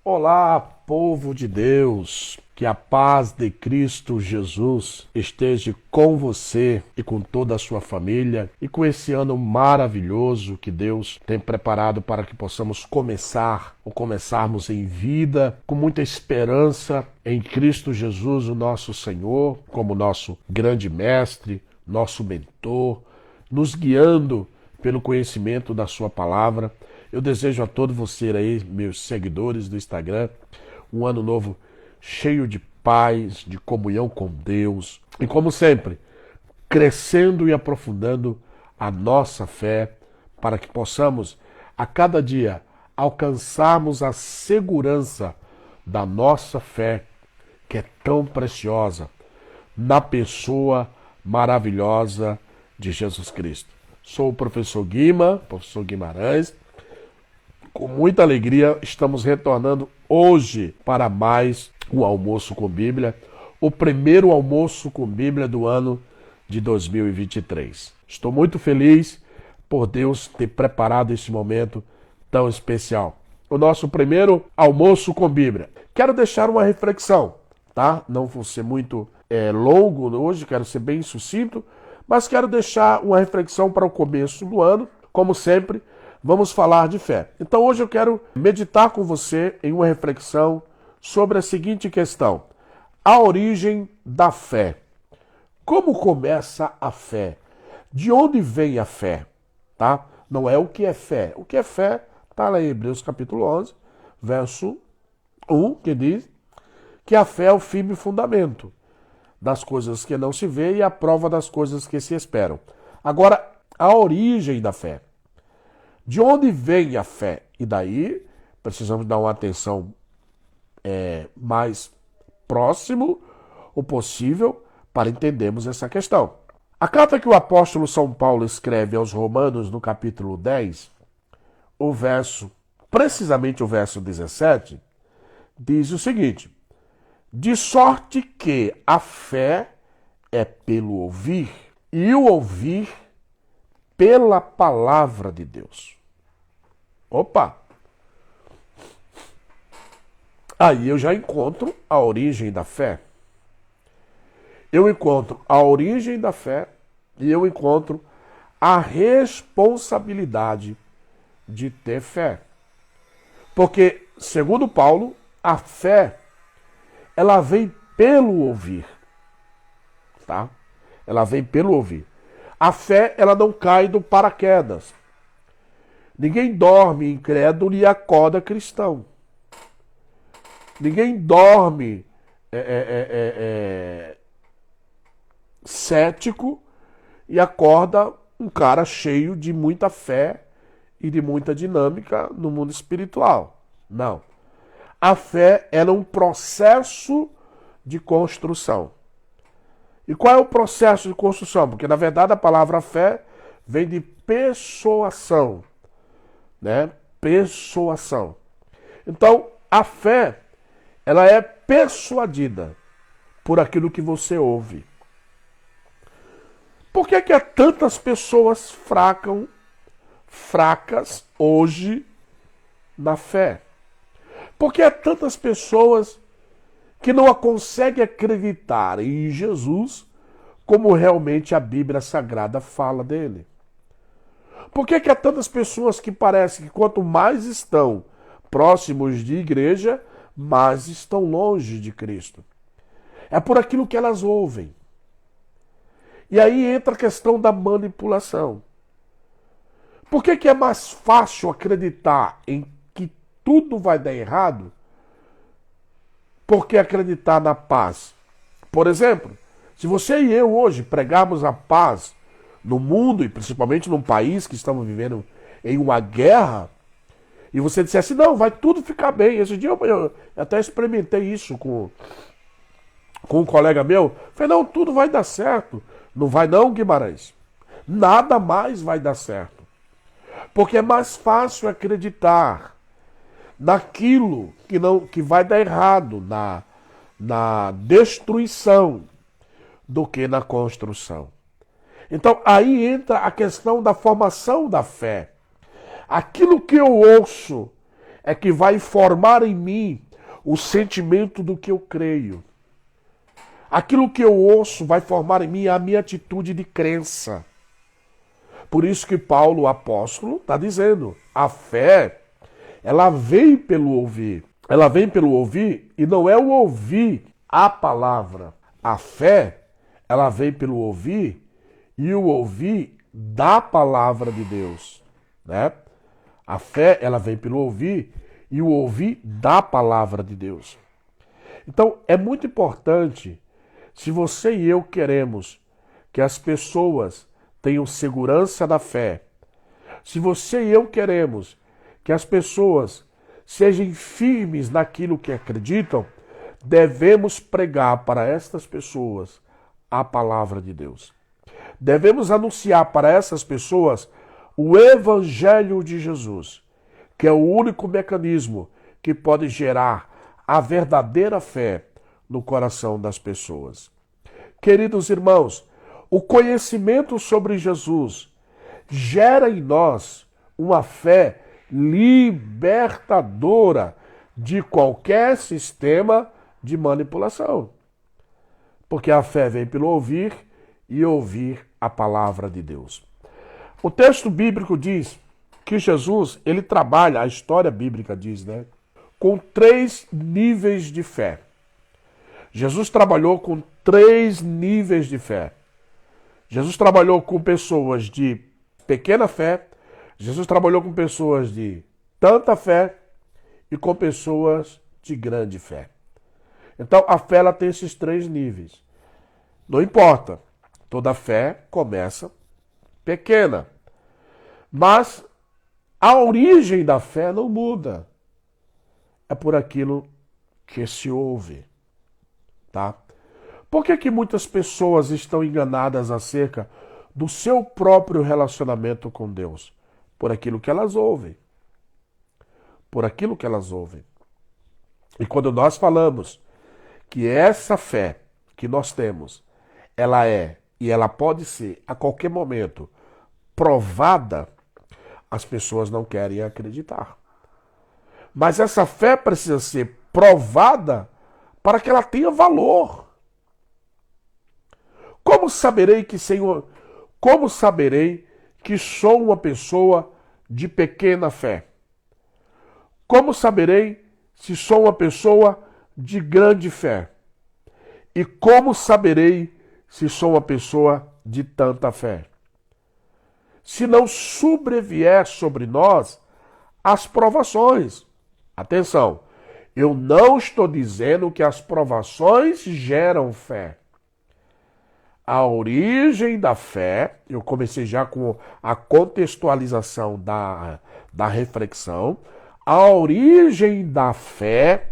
Olá, povo de Deus, que a paz de Cristo Jesus esteja com você e com toda a sua família e com esse ano maravilhoso que Deus tem preparado para que possamos começarmos em vida com muita esperança em Cristo Jesus, o nosso Senhor, como nosso grande mestre, nosso mentor, nos guiando pelo conhecimento da sua palavra. Eu desejo a todos vocês aí, meus seguidores do Instagram, um ano novo cheio de paz, de comunhão com Deus. E como sempre, crescendo e aprofundando a nossa fé para que possamos, a cada dia, alcançarmos a segurança da nossa fé, que é tão preciosa, na pessoa maravilhosa de Jesus Cristo. Sou o professor Guimarães. Com muita alegria, estamos retornando hoje para mais um Almoço com Bíblia, o primeiro Almoço com Bíblia do ano de 2023. Estou muito feliz por Deus ter preparado esse momento tão especial. O nosso primeiro Almoço com Bíblia. Quero deixar uma reflexão, tá? Não vou ser muito longo hoje, quero ser bem sucinto, mas quero deixar uma reflexão para o começo do ano, como sempre. Vamos falar de fé. Então hoje eu quero meditar com você em uma reflexão sobre a seguinte questão: a origem da fé. Como começa a fé? De onde vem a fé? Tá? Não é o que é fé. O que é fé está lá em Hebreus capítulo 11, verso 1, que diz que a fé é o firme fundamento das coisas que não se vê e a prova das coisas que se esperam. Agora, a origem da fé. De onde vem a fé? E daí precisamos dar uma atenção mais próximo o possível para entendermos essa questão. A carta que o apóstolo São Paulo escreve aos Romanos no capítulo 10, precisamente o verso 17, diz o seguinte: de sorte que a fé é pelo ouvir, e o ouvir pela palavra de Deus. Opa! Aí eu já encontro a origem da fé. Eu encontro a origem da fé e eu encontro a responsabilidade de ter fé. Porque, segundo Paulo, a fé, ela vem pelo ouvir. Tá? Ela vem pelo ouvir. A fé, ela não cai do paraquedas. Ninguém dorme incrédulo e acorda cristão. Ninguém dorme cético e acorda um cara cheio de muita fé e de muita dinâmica no mundo espiritual. Não. A fé é um processo de construção. E qual é o processo de construção? Porque, na verdade, a palavra fé vem de persuasão. Né? Persuasão. Então, a fé, ela é persuadida por aquilo que você ouve. Por que há tantas pessoas fracas hoje na fé? Por que há tantas pessoas que não conseguem acreditar em Jesus como realmente a Bíblia Sagrada fala dele? Por que há tantas pessoas que parece que quanto mais estão próximos de igreja, mais estão longe de Cristo? É por aquilo que elas ouvem. E aí entra a questão da manipulação. Por que é mais fácil acreditar em que tudo vai dar errado? Porque acreditar na paz. Por exemplo, se você e eu hoje pregarmos a paz no mundo, e principalmente num país que estamos vivendo em uma guerra, e você dissesse, não, vai tudo ficar bem. Esse dia eu até experimentei isso com um colega meu. Falei, não, tudo vai dar certo. Não vai não, Guimarães. Nada mais vai dar certo. Porque é mais fácil acreditar naquilo que vai dar errado, na destruição, do que na construção. Então, aí entra a questão da formação da fé. Aquilo que eu ouço é que vai formar em mim o sentimento do que eu creio. Aquilo que eu ouço vai formar em mim a minha atitude de crença. Por isso que Paulo, o apóstolo, está dizendo, a fé, ela vem pelo ouvir. Ela vem pelo ouvir e não é o ouvir a palavra. A fé, ela vem pelo ouvir e o ouvir da palavra de Deus, né? A fé, ela vem pelo ouvir e o ouvir da palavra de Deus. Então, é muito importante, se você e eu queremos que as pessoas tenham segurança da fé, se você e eu queremos que as pessoas sejam firmes naquilo que acreditam, devemos pregar para estas pessoas a palavra de Deus. Devemos anunciar para essas pessoas o Evangelho de Jesus, que é o único mecanismo que pode gerar a verdadeira fé no coração das pessoas. Queridos irmãos, o conhecimento sobre Jesus gera em nós uma fé libertadora de qualquer sistema de manipulação. Porque a fé vem pelo ouvir e ouvir a palavra de Deus. O texto bíblico diz que Jesus, ele trabalha, a história bíblica diz, né, com 3 níveis de fé. Jesus trabalhou com 3 níveis de fé. Jesus trabalhou com pessoas de pequena fé, Jesus trabalhou com pessoas de tanta fé e com pessoas de grande fé. Então a fé ela tem esses 3 níveis. Não importa, toda fé começa pequena. Mas a origem da fé não muda. É por aquilo que se ouve. Tá? Por que muitas pessoas estão enganadas acerca do seu próprio relacionamento com Deus? Por aquilo que elas ouvem. Por aquilo que elas ouvem. E quando nós falamos que essa fé que nós temos, ela é e ela pode ser a qualquer momento provada, as pessoas não querem acreditar. Mas essa fé precisa ser provada para que ela tenha valor. Como saberei que sou uma pessoa de pequena fé? Como saberei se sou uma pessoa de grande fé? E como saberei se sou uma pessoa de tanta fé? Se não sobrevier sobre nós as provações. Atenção, eu não estou dizendo que as provações geram fé. A origem da fé, eu comecei já com a contextualização da reflexão, a origem da fé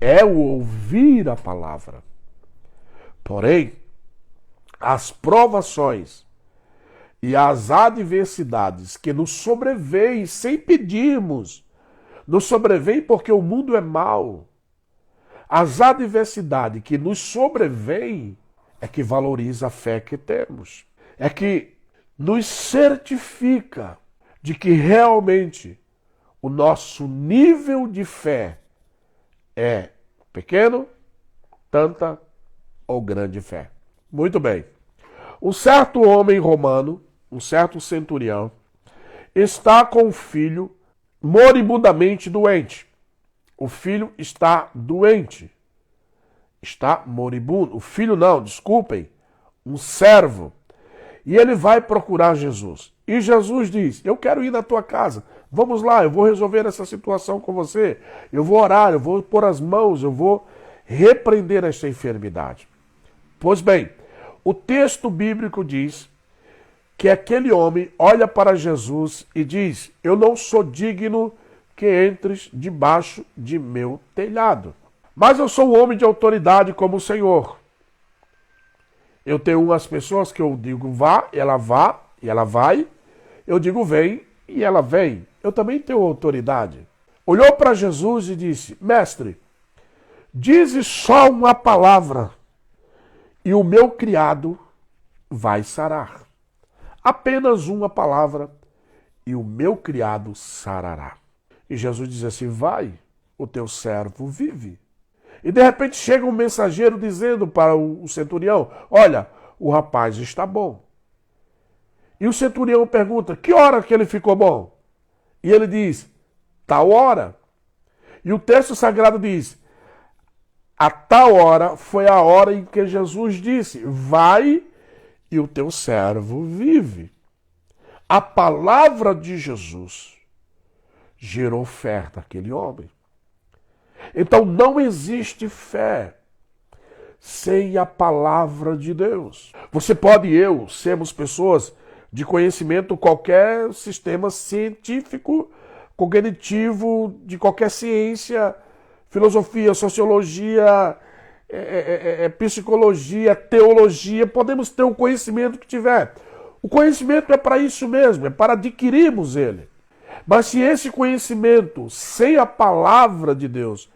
é o ouvir a palavra. Porém, as provações e as adversidades que nos sobrevêm sem pedirmos, nos sobrevêm porque o mundo é mau. As adversidades que nos sobrevêm é que valoriza a fé que temos. É que nos certifica de que realmente o nosso nível de fé é pequeno, tanta ou grande fé. Muito bem. Um certo homem romano, um certo centurião, está com o filho moribundamente doente. O filho está doente. Está moribundo. O filho não, desculpem. Um servo. E ele vai procurar Jesus. E Jesus diz, eu quero ir na tua casa. Vamos lá, eu vou resolver essa situação com você. Eu vou orar, eu vou pôr as mãos, eu vou repreender esta enfermidade. Pois bem, o texto bíblico diz que aquele homem olha para Jesus e diz, eu não sou digno que entres debaixo de meu telhado. Mas eu sou um homem de autoridade como o Senhor. Eu tenho umas pessoas que eu digo vá e ela vai. Eu digo vem e ela vem. Eu também tenho autoridade. Olhou para Jesus e disse, mestre, dize só uma palavra e o meu criado vai sarar. Apenas uma palavra e o meu criado sarará. E Jesus diz assim: vai, o teu servo vive. E de repente chega um mensageiro dizendo para o centurião: olha, o rapaz está bom. E o centurião pergunta: que hora que ele ficou bom? E ele diz: tal hora. E o texto sagrado diz: a tal hora foi a hora em que Jesus disse: vai e o teu servo vive. A palavra de Jesus gerou fé naquele homem. Então não existe fé sem a palavra de Deus. Você pode e eu sermos pessoas de conhecimento, qualquer sistema científico, cognitivo, de qualquer ciência, filosofia, sociologia, psicologia, teologia, podemos ter o conhecimento que tiver. O conhecimento é para isso mesmo, é para adquirirmos ele. Mas se esse conhecimento, sem a palavra de Deus,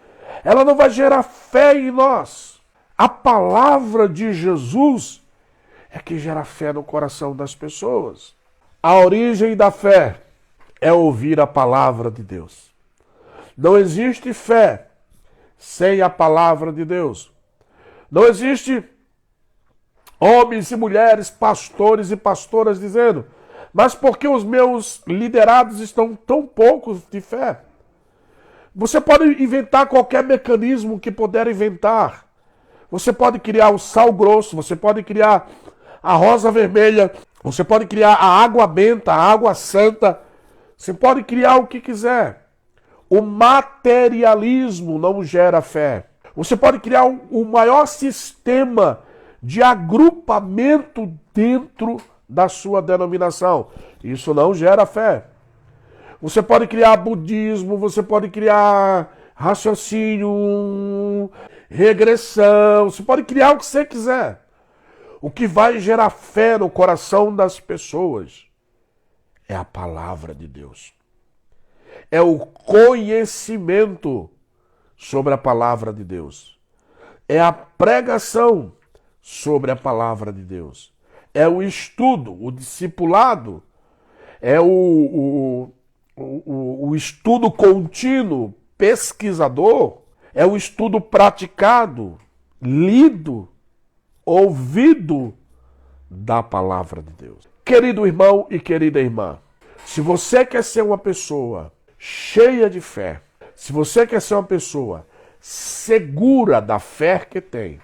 ela não vai gerar fé em nós. A palavra de Jesus é que gera fé no coração das pessoas. A origem da fé é ouvir a palavra de Deus. Não existe fé sem a palavra de Deus. Não existe homens e mulheres, pastores e pastoras dizendo: mas por que os meus liderados estão tão poucos de fé? Você pode inventar qualquer mecanismo que puder inventar. Você pode criar o sal grosso, você pode criar a rosa vermelha, você pode criar a água benta, a água santa, você pode criar o que quiser. O materialismo não gera fé. Você pode criar o maior sistema de agrupamento dentro da sua denominação. Isso não gera fé. Você pode criar budismo, você pode criar raciocínio, regressão, você pode criar o que você quiser. O que vai gerar fé no coração das pessoas é a palavra de Deus. É o conhecimento sobre a palavra de Deus. É a pregação sobre a palavra de Deus. É o estudo, o discipulado, é o estudo contínuo, pesquisador, é o estudo praticado, lido, ouvido da palavra de Deus. Querido irmão e querida irmã, se você quer ser uma pessoa cheia de fé, se você quer ser uma pessoa segura da fé que tem,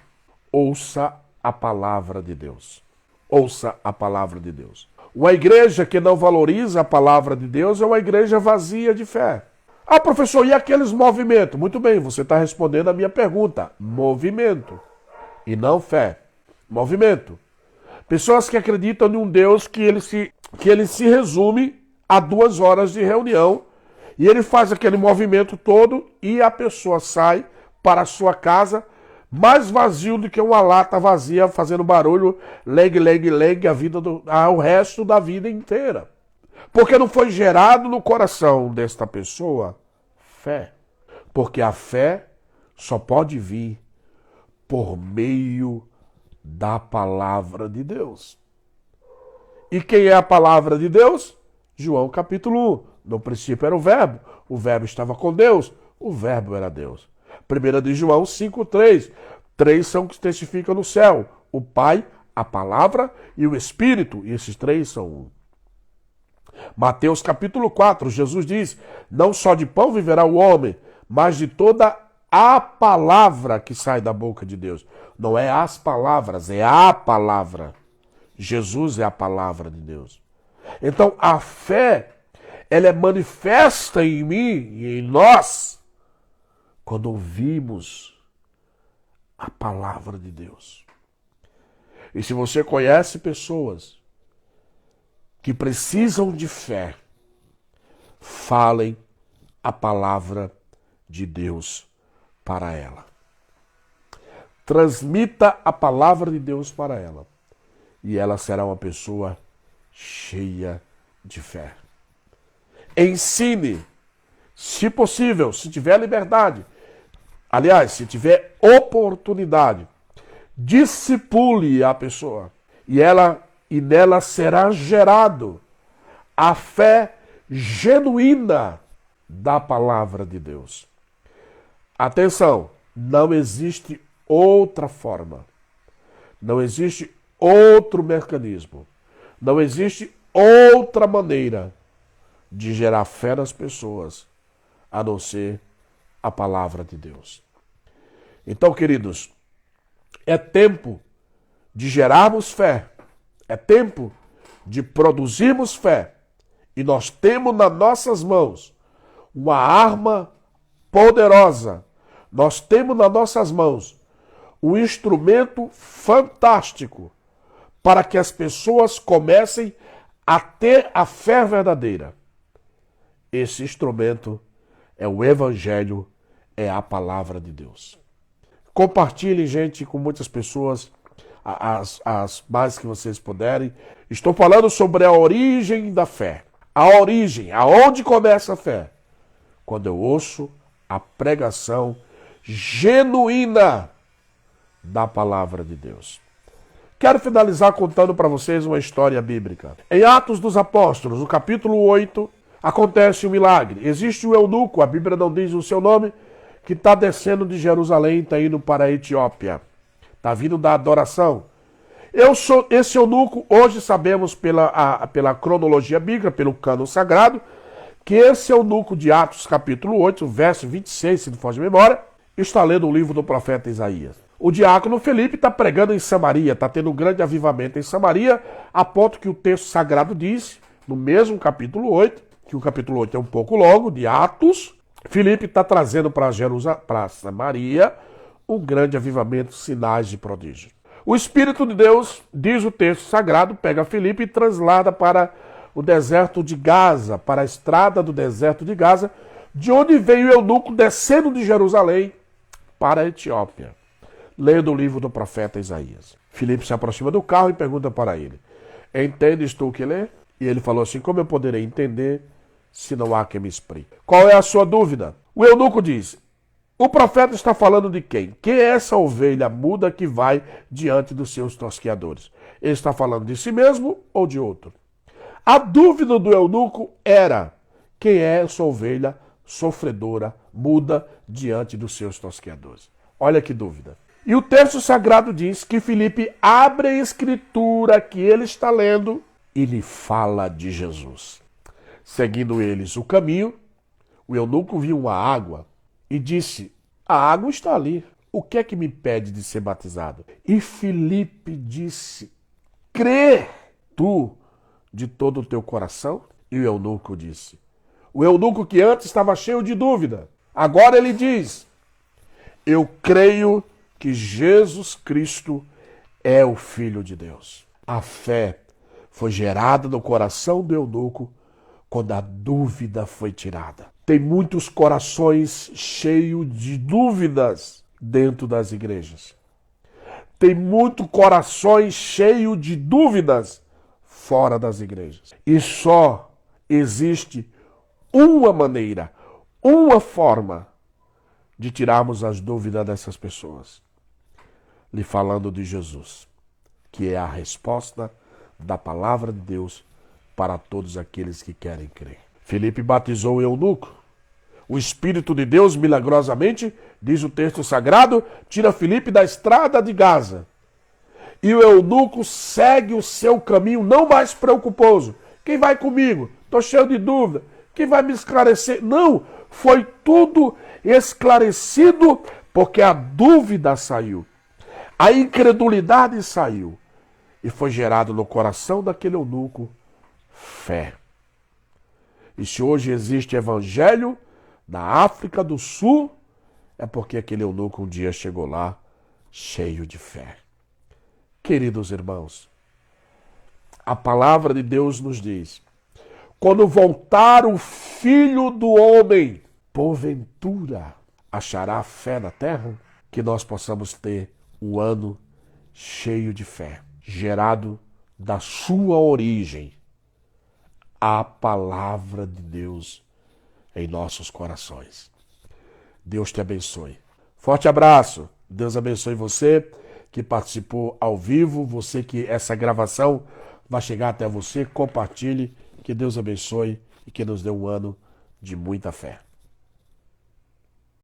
ouça a palavra de Deus. Ouça a palavra de Deus. Uma igreja que não valoriza a palavra de Deus é uma igreja vazia de fé. Ah, professor, e aqueles movimentos? Muito bem, você está respondendo a minha pergunta. Movimento e não fé. Movimento. Pessoas que acreditam em um Deus que ele se resume a 2 horas de reunião e ele faz aquele movimento todo e a pessoa sai para a sua casa mais vazio do que uma lata vazia fazendo barulho, leg, o resto da vida inteira. Porque não foi gerado no coração desta pessoa fé. Porque a fé só pode vir por meio da palavra de Deus. E quem é a palavra de Deus? João capítulo 1. No princípio era o verbo estava com Deus, o verbo era Deus. 1 de João 5,3. 3 são que testificam no céu: o Pai, a palavra e o Espírito. E esses 3 são um. Mateus capítulo 4, Jesus diz: não só de pão viverá o homem, mas de toda a palavra que sai da boca de Deus. Não é as palavras, é a palavra. Jesus é a palavra de Deus. Então a fé, ela é manifesta em mim e em nós quando ouvimos a palavra de Deus. E se você conhece pessoas que precisam de fé, falem a palavra de Deus para ela. Transmita a palavra de Deus para ela. E ela será uma pessoa cheia de fé. Ensine, se possível, se tiver liberdade. Aliás, se tiver oportunidade, discipule a pessoa. E nela será gerado a fé genuína da palavra de Deus. Atenção, não existe outra forma, não existe outro mecanismo, não existe outra maneira de gerar fé nas pessoas, a não ser a palavra de Deus. Então, queridos, é tempo de gerarmos fé, é tempo de produzirmos fé, e nós temos nas nossas mãos uma arma poderosa, nós temos nas nossas mãos um instrumento fantástico para que as pessoas comecem a ter a fé verdadeira. Esse instrumento é o Evangelho, é a palavra de Deus. Compartilhem, gente, com muitas pessoas, as mais que vocês puderem. Estou falando sobre a origem da fé. A origem, aonde começa a fé? Quando eu ouço a pregação genuína da palavra de Deus. Quero finalizar contando para vocês uma história bíblica. Em Atos dos Apóstolos, no capítulo 8, acontece um milagre. Existe um eunuco, a Bíblia não diz o seu nome, que está descendo de Jerusalém, está indo para a Etiópia. Está vindo da adoração. Esse eunuco, hoje sabemos pela cronologia bíblica, pelo cânon sagrado, que esse eunuco de Atos capítulo 8, verso 26, se não for de memória, está lendo o livro do profeta Isaías. O diácono Felipe está pregando em Samaria, está tendo um grande avivamento em Samaria, a ponto que o texto sagrado diz, no mesmo capítulo 8, que o capítulo 8 é um pouco longo, de Atos, Felipe está trazendo para Samaria um grande avivamento, sinais de prodígio. O Espírito de Deus, diz o texto sagrado, pega Felipe e translada para o deserto de Gaza, para a estrada do deserto de Gaza, de onde veio o eunuco descendo de Jerusalém para a Etiópia, lendo o livro do profeta Isaías. Filipe se aproxima do carro e pergunta para ele: entendes tu o que lê? E ele falou assim: como eu poderei entender se não há quem me explique? Qual é a sua dúvida? O eunuco diz: o profeta está falando de quem? Quem é essa ovelha muda que vai diante dos seus tosqueadores? Ele está falando de si mesmo ou de outro? A dúvida do eunuco era: quem é essa ovelha sofredora, muda diante dos seus tosqueadores? Olha que dúvida. E o texto sagrado diz que Filipe abre a escritura que ele está lendo e lhe fala de Jesus. Seguindo eles o caminho, o eunuco viu uma água e disse: a água está ali, o que é que me impede de ser batizado? E Filipe disse: crê tu de todo o teu coração? E o eunuco disse. O eunuco que antes estava cheio de dúvida, agora ele diz: eu creio que Jesus Cristo é o Filho de Deus. A fé foi gerada no coração do eunuco quando a dúvida foi tirada. Tem muitos corações cheios de dúvidas dentro das igrejas. Tem muitos corações cheios de dúvidas fora das igrejas. E só existe uma maneira, uma forma de tirarmos as dúvidas dessas pessoas, lhe falando de Jesus, que é a resposta da palavra de Deus para todos aqueles que querem crer. Filipe batizou o eunuco. O Espírito de Deus, milagrosamente, diz o texto sagrado, tira Filipe da estrada de Gaza. E o eunuco segue o seu caminho, não mais preocuposo. Quem vai comigo? Estou cheio de dúvida. Quem vai me esclarecer? Não, foi tudo esclarecido porque a dúvida saiu. A incredulidade saiu. E foi gerado no coração daquele eunuco fé. E se hoje existe evangelho na África do Sul, é porque aquele eunuco um dia chegou lá cheio de fé. Queridos irmãos, a palavra de Deus nos diz: quando voltar o Filho do Homem, porventura achará fé na terra? Que nós possamos ter um ano cheio de fé, gerado da sua origem, a palavra de Deus em nossos corações. Deus te abençoe. Forte abraço. Deus abençoe você que participou ao vivo, você que essa gravação vai chegar até você. Compartilhe. Que Deus abençoe e que nos dê um ano de muita fé.